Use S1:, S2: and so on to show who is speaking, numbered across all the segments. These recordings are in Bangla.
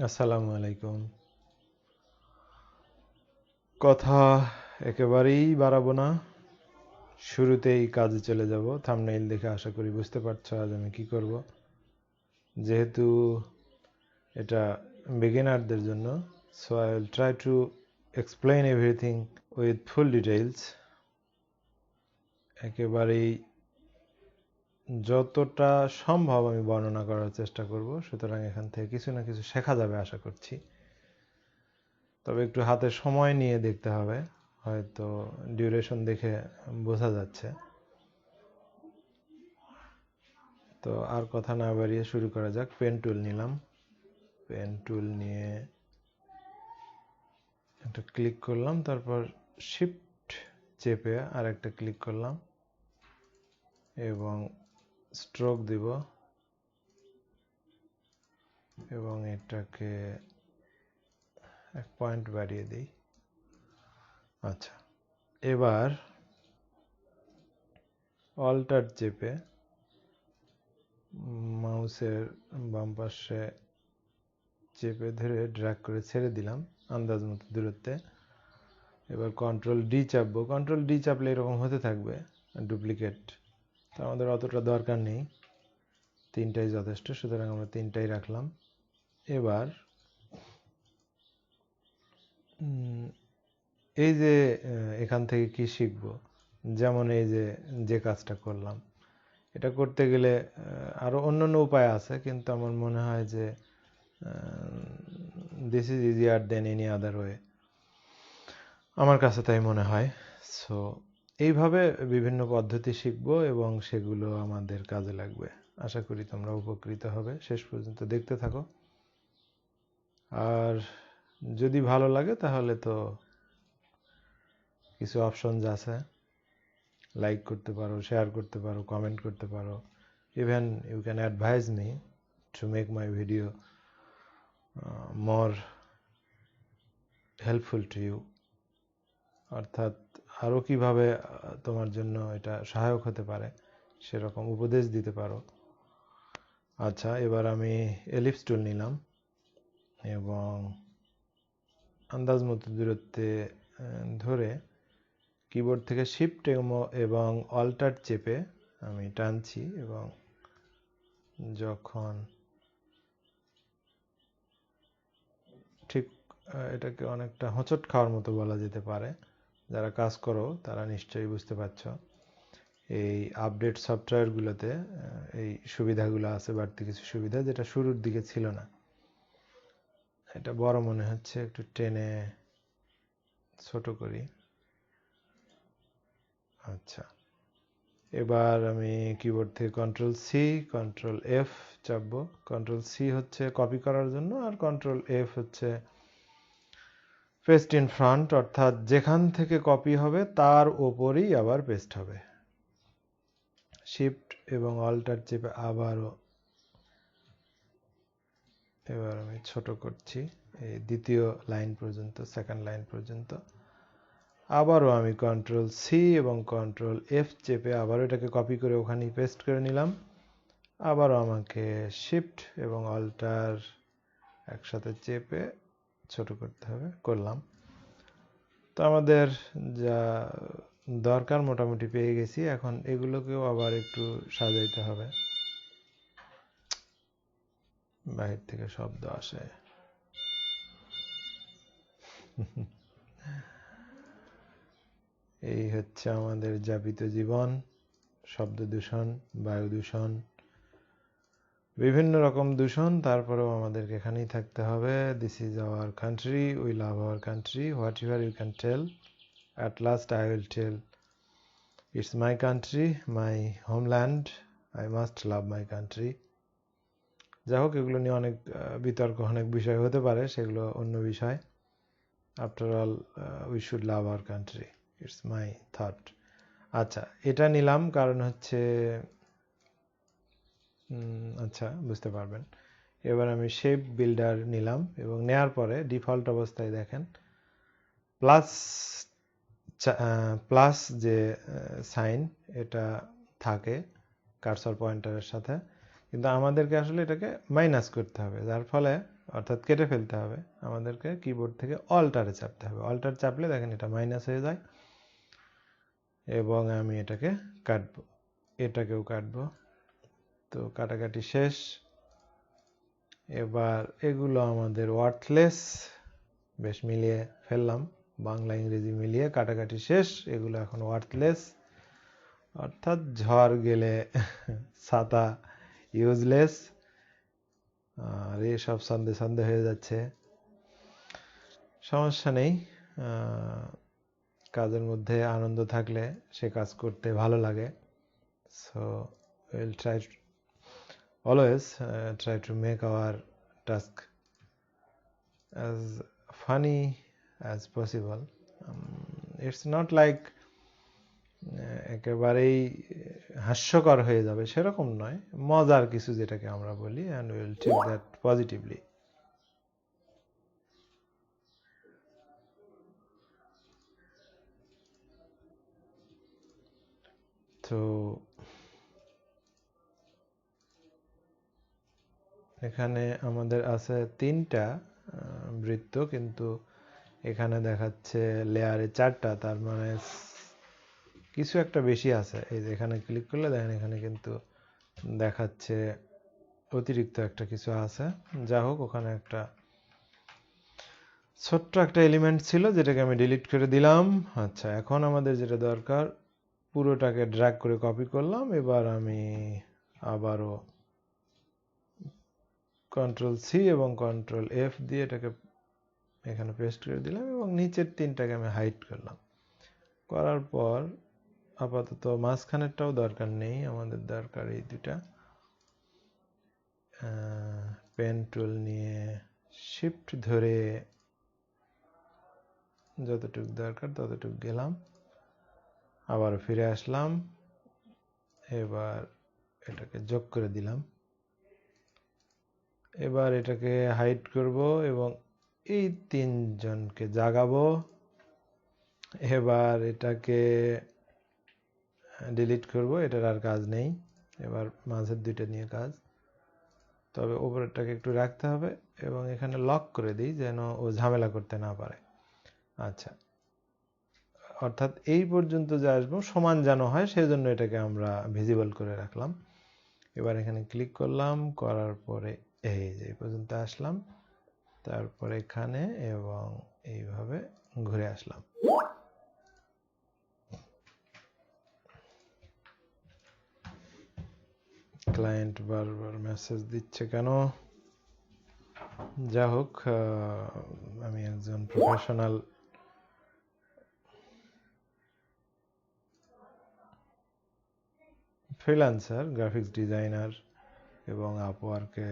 S1: আসসালামু আলাইকুম। কথা একেবারেই বাড়াবো না, শুরুতেই কাজে চলে যাব। থাম্বনেইল দেখে আশা করি বুঝতে পারছো আজ আমি কি করব। যেহেতু এটা বিগিনারদের জন্য, so I will try to explain everything with full details. একেবারেই যতটা সম্ভব আমি বর্ণনা করার চেষ্টা করব, সুতরাং এখান থেকে কিছু না কিছু শেখা যাবে আশা করছি। তবে একটু হাতে সময় নিয়ে দেখতে হবে, হয়তো ডিউরেশন দেখে বোঝা যাচ্ছে। তো আর কথা না বাড়িয়ে শুরু করা যাক। পেন টুল নিলাম, পেন টুল নিয়ে একটা ক্লিক করলাম, তারপর শিফট চেপে আর একটা ক্লিক করলাম এবং স্ট্রোক দিব এবং এটাকে এক পয়েন্ট বাড়িয়ে দিই। আচ্ছা, এবার অল্টার চেপে মাউসের বাম পাশে চেপে ধরে ড্র্যাগ করে ছেড়ে দিলাম আন্দাজ মতো দূরত্বে। এবার কন্ট্রোল ডি চাপবো। কন্ট্রোল ডি চাপলে এরকম হতে থাকবে ডুপ্লিকেট, তো আমাদের অতটা দরকার নেই, তিনটাই যথেষ্ট, সুতরাং আমরা তিনটাই রাখলাম। এবার এই যে এখান থেকে কি শিখব, যেমন এই যে যে কাজটা করলাম, এটা করতে গেলে আরও অন্য উপায় আছে, কিন্তু আমার মনে হয় যে this is easier than any other way, আমার কাছে তাই মনে হয়। সো এইভাবে বিভিন্ন পদ্ধতি শিখব এবং সেগুলো আমাদের কাজে লাগবে। আশা করি তোমরা উপকৃত হবে। শেষ পর্যন্ত দেখতে থাকো, আর যদি ভালো লাগে তাহলে তো কিছু অপশনস আছে, লাইক করতে পারো, শেয়ার করতে পারো, কমেন্ট করতে পারো, even you can advise me to make my video more helpful to you, অর্থাৎ আরও কীভাবে তোমার জন্য এটা সহায়ক হতে পারে সেরকম উপদেশ দিতে পারো। আচ্ছা, এবার আমি এলিপস টুল নিলাম এবং আন্দাজ মতো দূরত্বে ধরে কিবোর্ড থেকে শিফট এবং অল্টার চেপে আমি টানছি এবং যখন ঠিক এটাকে অনেকটা হোঁচট খাওয়ার মতো বলা যেতে পারে, যারা কাজ করো তারা নিশ্চয়ই বুঝতে পারছো। এই আপডেট সফটওয়্যারগুলোতে এই সুবিধাগুলো আছে, বাড়তি কিছু সুবিধা যেটা শুরুর দিকে ছিল না। এটা বড় মনে হচ্ছে, একটু টেনে ছোট করি। আচ্ছা, এবার আমি কিবোর্ড থেকে কন্ট্রোল সি কন্ট্রোল এফ চাপবো। কন্ট্রোল সি হচ্ছে কপি করার জন্য, আর কন্ট্রোল এফ হচ্ছে পেস্ট ইন ফ্রন্ট, অর্থাৎ যেখান থেকে কপি হবে তার ওপরই আবার পেস্ট হবে। শিফট এবং অল্টার চেপে আবারও এবার আমি ছোট করছি এই দ্বিতীয় লাইন পর্যন্ত, সেকেন্ড লাইন পর্যন্ত। আবারও আমি কন্ট্রোল সি এবং কন্ট্রোল এফ চেপে আবারও এটাকে কপি করে ওখানেই পেস্ট করে নিলাম। আবারও আমাকে শিফট এবং অল্টার একসাথে চেপে ছোট করতে হবে, করলাম। তো আমাদের যা দরকার মোটামুটি পেয়ে গেছি, এখন এগুলোকেও আবার একটু সাজাইতে হবে। বাহির থেকে শব্দ আসে। এই হচ্ছে আমাদের যাপিত জীবন, শব্দ দূষণ, বায়ু দূষণ, বিভিন্ন রকম দূষণ, তারপরেও আমাদেরকে এখানেই থাকতে হবে। This is our country, we love our country, whatever you can tell, at last I will tell it's my country, my homeland, I must love my country. যাই হোক, এগুলো নিয়ে অনেক বিতর্ক, অনেক বিষয় হতে পারে, সেগুলো অন্য বিষয়। After all we should love our country, it's my thought. আচ্ছা, এটা নিলাম কারণ হচ্ছে আচ্ছা, বুঝতে পারবেন। এবার আমি শেপ বিল্ডার নিলাম এবং নেয়ার পরে ডিফল্ট অবস্থায় দেখেন প্লাস যে সাইন এটা থাকে কার্সর পয়েন্টারের সাথে, কিন্তু আমাদেরকে আসলে এটাকে মাইনাস করতে হবে, যার ফলে অর্থাৎ কেটে ফেলতে হবে, আমাদেরকে কিবোর্ড থেকে অল্টারে চাপতে হবে। অল্টার চাপলে দেখেন এটা মাইনাস হয়ে যায় এবং আমি এটাকে কাটবো, এটাকেও কাটবো। তো কাটাকাটি শেষ। এবার এগুলো আমাদের ওয়ার্থলেস, বেশ মিলিয়ে ফেললাম, বাংলা ইংরেজি মিলিয়ে কাটাকাটি শেষ। এগুলো এখন ওয়ার্থলেস, অর্থাৎ ঝড় গেলে ছাতা ইউজলেস। আর এসব সন্দেহ সন্দেহ হয়ে যাচ্ছে, সমস্যা নেই। কাজের মধ্যে আনন্দ থাকলে সে কাজ করতে ভালো লাগে। So will try always try to make our task as funny as possible. It's not like একেবারেই হাস্যকর হয়ে যাবে সেরকম নয়, মজার কিছু যেটাকে আমরা বলি, and we will take that positively. তো এখানে আমাদের আছে 3টা বৃত্ত, কিন্তু এখানে দেখাচ্ছে লেয়ারে 4টা, তার মানে কিছু একটা বেশি আছে। এই যে এখানে ক্লিক করলে দেখেন এখানে কিন্তু দেখাচ্ছে অতিরিক্ত একটা কিছু আছে। যা হোক, ওখানে একটা ছোট্ট একটা এলিমেন্ট ছিল যেটাকে আমি ডিলিট করে দিলাম। আচ্ছা, এখন আমাদের যেটা দরকার, পুরোটাকে ড্র্যাগ করে কপি করলাম। এবার আমি আবারও কন্ট্রোল সি এবং কন্ট্রোল এফ দিয়ে এটাকে এখানে পেস্ট করে দিলাম এবং নিচের 3টাকে আমি হাইড করলাম। করার পর আপাতত মাঝখানেরটাও দরকার নেই, আমাদের দরকার এই 2টা। পেন টুল নিয়ে শিফট ধরে যতটুকু দরকার ততটুকু গেলাম, আবার ফিরে আসলাম। এবার এটাকে যোগ করে দিলাম। এবার এটাকে হাইড করব এবং এই 3জনকে জাগাবো। এবার এটাকে ডিলিট করব, এটার আর কাজ নেই। এবার মাঝের 2টা নিয়ে কাজ, তবে উপরেরটাকে একটু রাখতে হবে এবং এখানে লক করে দিই যেন ও ঝামেলা করতে না পারে। আচ্ছা, অর্থাৎ এই পর্যন্ত যে আসবো সমান যেন হয়, সেজন্য এটাকে আমরা ভিজিবল করে রাখলাম। এবার এখানে ক্লিক করলাম, করার পরে এই যে এই পর্যন্ত আসলাম, তারপরে এখানে এবং এইভাবে ঘুরে আসলাম। ক্লায়েন্ট বারবার মেসেজ দিচ্ছে কেন? যা হোক, আমি একজন প্রফেশনাল ফ্রিল্যান্সার, গ্রাফিক্স ডিজাইনার এবং আপওয়ার্কে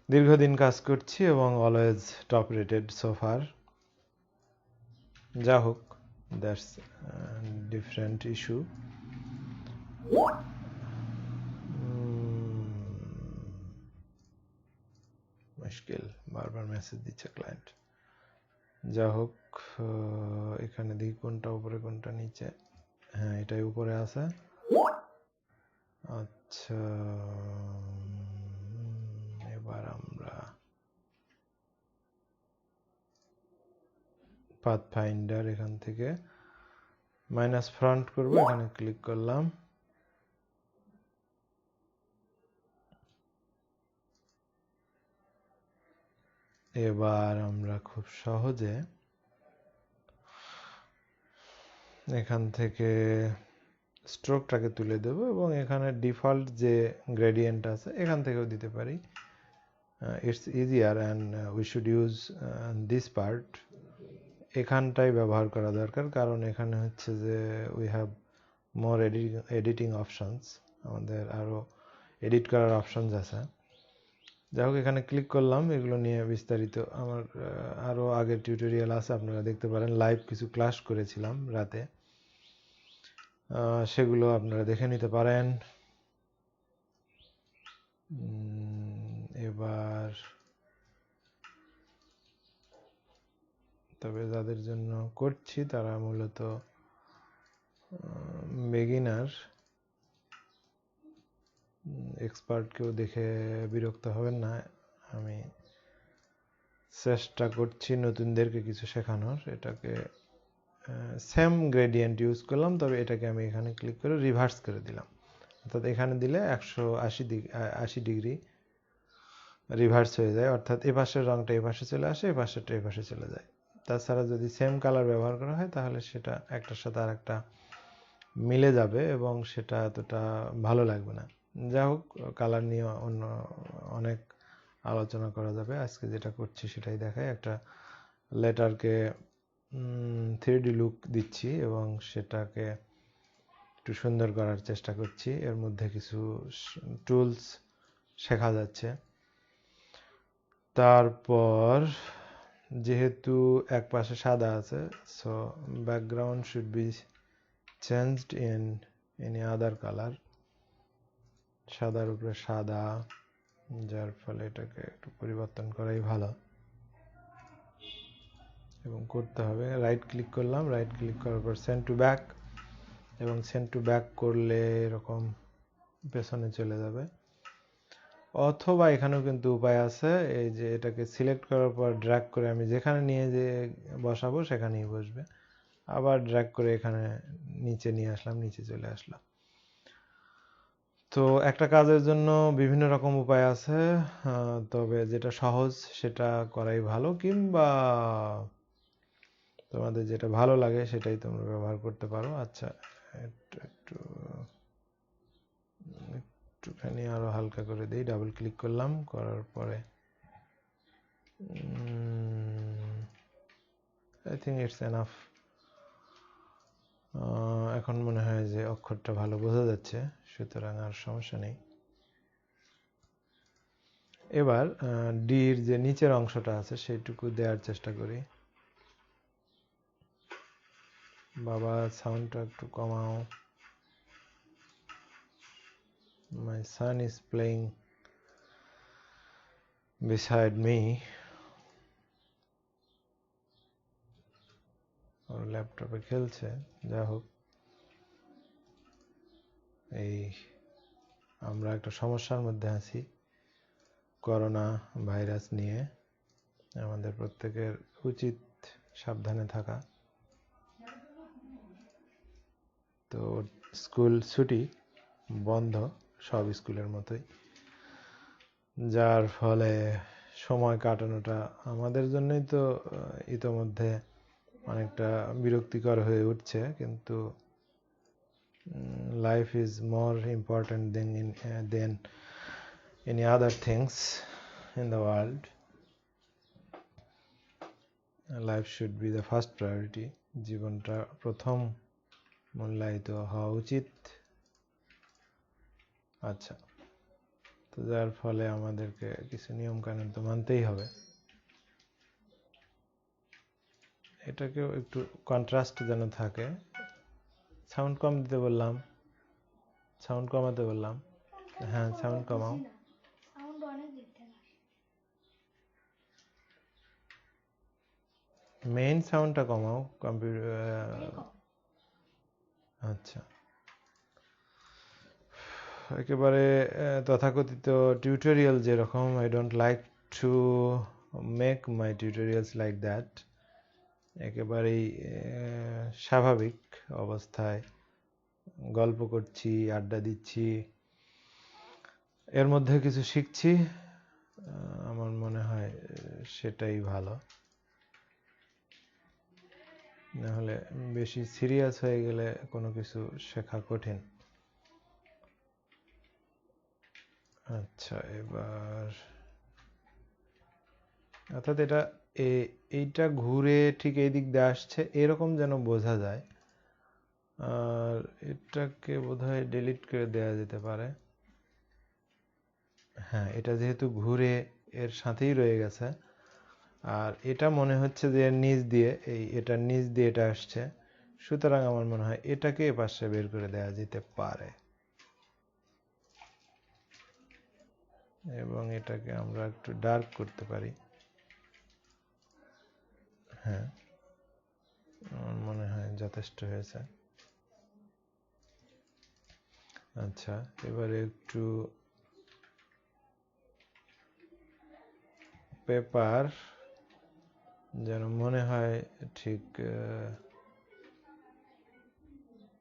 S1: দীর্ঘদিন কাজ করছি এবং always top rated so far. যা হোক, দ্যাটস ডিফারেন্ট ইস্যু। মুশকিল, বারবার মেসেজ দিচ্ছে ক্লায়েন্ট। যা হোক, এখানে দেখি কোনটা উপরে কোনটা নিচে। হ্যাঁ, এটাই উপরে আছে। আচ্ছা, এবার আমরা পাথ ফাইন্ডার এখান থেকে মাইনাস ফ্রন্ট করব, এখানে ক্লিক করলাম। এবার আমরা খুব সহজে এখান থেকে স্ট্রোকটাকে তুলে দেব এবং এখানে ডিফল্ট যে গ্রেডিয়েন্ট আছে এখান থেকেও দিতে পারি। It's easier and we should use this part. এখানটাই ব্যবহার করা দরকার, কারণ এখানে হচ্ছে যে we have more editing options, আমাদের আরও এডিট করার অপশনস আছে। যাই হোক, এখানে ক্লিক করলাম। এগুলো নিয়ে বিস্তারিত আমার আরও আগের টিউটোরিয়াল আছে, আপনারা দেখতে পারেন। লাইভ কিছু ক্লাস করেছিলাম রাতে, সেগুলো আপনারা দেখে নিতে পারেন। এবার তবে যাদের জন্য করছি তারা মূলত বিগিনার, এক্সপার্ট কেউ দেখে বিরক্ত হবেন না। আমি চেষ্টা করছি নতুনদেরকে কিছু শেখানোর। এটাকে সেম গ্রেডিয়েন্ট ইউজ করলাম, তবে এটাকে আমি এখানে ক্লিক করে রিভার্স করে দিলাম। অর্থাৎ এখানে দিলে 180 ডিগ্রি রিভার্স হয়ে যায়, অর্থাৎ এ পাশের রংটা এ পাশে চলে আসে, এ পাশেরটা এ পাশে চলে যায়। তাছাড়া যদি সেম কালার ব্যবহার করা হয় তাহলে সেটা একটার সাথে আর একটা মিলে যাবে এবং সেটা এতটা ভালো লাগবে না। যাই হোক, কালার নিয়ে অন্য অনেক আলোচনা করা যাবে। আজকে যেটা করছি সেটাই দেখাই। একটা লেটারকে 3D লুক দিচ্ছি এবং সেটাকে একটু সুন্দর করার চেষ্টা করছি। এর মধ্যে কিছু টুলস শেখা যাচ্ছে। তারপর যেহেতু এক পাশে সাদা আছে, so background should be changed in any other colour. সাদার উপরে সাদা, যার ফলে এটাকে একটু পরিবর্তন করাই ভালো এবং করতে হবে। রাইট ক্লিক করলাম, রাইট ক্লিক করার পর সেন্ড টু ব্যাক, এবং সেন্ড টু ব্যাক করলে এরকম পেছনে চলে যাবে। অথবা এখানেও কিন্তু উপায় আছে, এই যে এটাকে সিলেক্ট করার পর ড্র্যাগ করে আমি যেখানে নিয়ে যে বসাবো সেখানেই বসবে। আবার ড্র্যাগ করে এখানে নিচে নিয়ে আসলাম, নিচে চলে আসলাম। তো একটা কাজের জন্য বিভিন্ন রকম উপায় আছে, তবে যেটা সহজ সেটা করাই ভালো, কিংবা তোমাদের যেটা ভালো লাগে সেটাই তোমরা ব্যবহার করতে পারো। আচ্ছা, একটুখানি আরো হালকা করে দিই। ডাবল ক্লিক করলাম, করার পরে আই থিঙ্ক ইটস এনাফ। এখন মনে হয় যে অক্ষরটা ভালো বোঝা যাচ্ছে, সুতরাং আর সমস্যা নেই। এবার ডির যে নিচের অংশটা আছে সেইটুকু দেওয়ার চেষ্টা করি। বাবা, সাউন্ডটা একটু কমাও। My son is playing beside me. ওর ল্যাপটপে খেলছে। যা হোক, এই আমরা একটা সমস্যার মধ্যে আছি করোনা ভাইরাস নিয়ে। আমাদের প্রত্যেকের উচিত সাবধানে থাকা। তো স্কুল ছুটি, বন্ধ, সব স্কুলের মতোই, যার ফলে সময় কাটানোটা আমাদের জন্যই তো ইতোমধ্যে অনেকটা বিরক্তিকর হয়ে উঠছে, কিন্তু life is more important than any other things in the world. Life should be the first priority. জীবনটা প্রথম মূল্যায়িত হওয়া উচিত। আচ্ছা, তো যার ফলে আমাদেরকে কিছু নিয়ম কানুন তো মানতেই হবে। এটাকেও একটু কন্ট্রাস্ট যেন থাকে। সাউন্ড কম দিতে বললাম, সাউন্ড কমাতে বললাম। হ্যাঁ, সাউন্ড কমাও। মেইন সাউন্ডটা কমাও কম্পিউটার। আচ্ছা, একেবারে তথাকথিত টিউটোরিয়াল যেরকম, I don't like to make my tutorials like that. একেবারেই স্বাভাবিক অবস্থায় গল্প করছি, আড্ডা দিচ্ছি, এর মধ্যে কিছু শিখছি। আমার মনে হয় সেটাই ভালো। নাহলে বেশি সিরিয়াস হয়ে গেলে কোনো কিছু শেখা কঠিন। আচ্ছা, এবার অর্থাৎ এইটা ঘুরে ঠিক এই দিক দিয়ে আসছে এরকম যেন বোঝা যায়। আর এটাকে বোধহয় ডিলিট করে দেওয়া যেতে পারে। হ্যাঁ, এটা যেহেতু ঘুরে এর সাথেই রয়ে গেছে, আর এটা মনে হচ্ছে যে এর নিচ দিয়ে এটার নিচ দিয়ে এটা আসছে, সুতরাং আমার মনে হয় এটাকে এপাশে বের করে দেওয়া যেতে পারে এবং এটাকে আমরা একটু ডার্ক করতে পারি। হ্যাঁ, আমার মনে হয় যথেষ্ট হয়েছে। আচ্ছা, এবারে একটু পেপার যেন মনে হয় ঠিক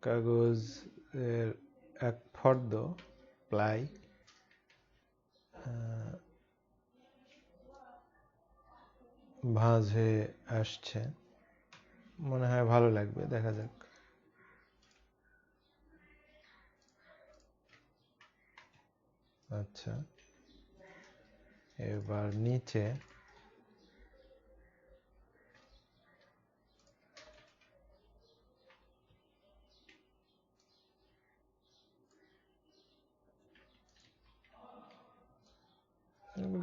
S1: কাগজ এর এক ফর্দ প্লাই ভাঁজ হয়ে আসছে, মনে হয় ভালো লাগবে, দেখা যাক। আচ্ছা, এবার নিচে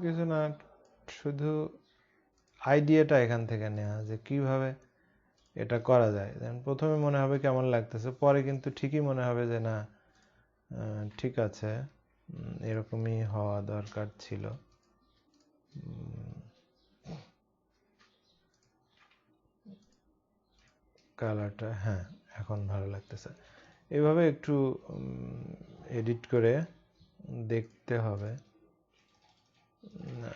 S1: কিছু না, শুধু আইডিয়াটা এখান থেকে নেওয়া যে কিভাবে এটা করা যায়। প্রথমে মনে হবে কেমন লাগতেছে, পরে কিন্তু ঠিকই মনে হবে যে না, ঠিক আছে, এরকমই হওয়া দরকার ছিল। কালারটা, হ্যাঁ, এখন ভালো লাগতেছে। এইভাবে একটু এডিট করে দেখতে হবে। না,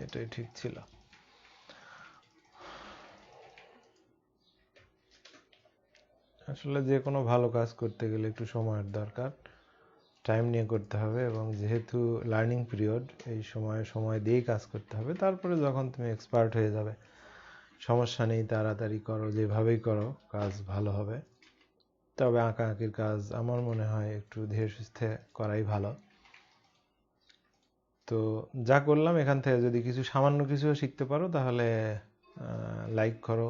S1: এটাই ঠিক ছিল। আসলে যে কোনো ভালো কাজ করতে গেলে একটু সময়ের দরকার, টাইম নিয়ে করতে হবে, এবং যেহেতু লার্নিং পিরিয়ড, এই সময় দিয়েই কাজ করতে হবে। তারপরে যখন তুমি এক্সপার্ট হয়ে যাবে, সমস্যা নেই, তাড়াতাড়ি করো, যেভাবেই করো কাজ ভালো হবে। তবে আঁকাআঁকির কাজ আমার মনে হয় একটু ধীরে সুস্থে করাই ভালো। তো যা করলাম, এখান থেকে যদি কিছু সামান্য কিছু শিখতে পারো তাহলে লাইক করো,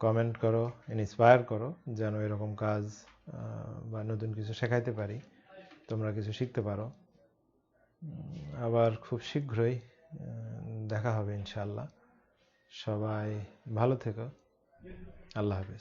S1: কমেন্ট করো, ইন্সপায়ার করো, যেন এরকম কাজ বা নতুন কিছু শেখাইতে পারি, তোমরা কিছু শিখতে পারো। আবার খুব শীঘ্রই দেখা হবে ইনশাআল্লাহ। সবাই ভালো থেকো। আল্লাহ হাফেজ।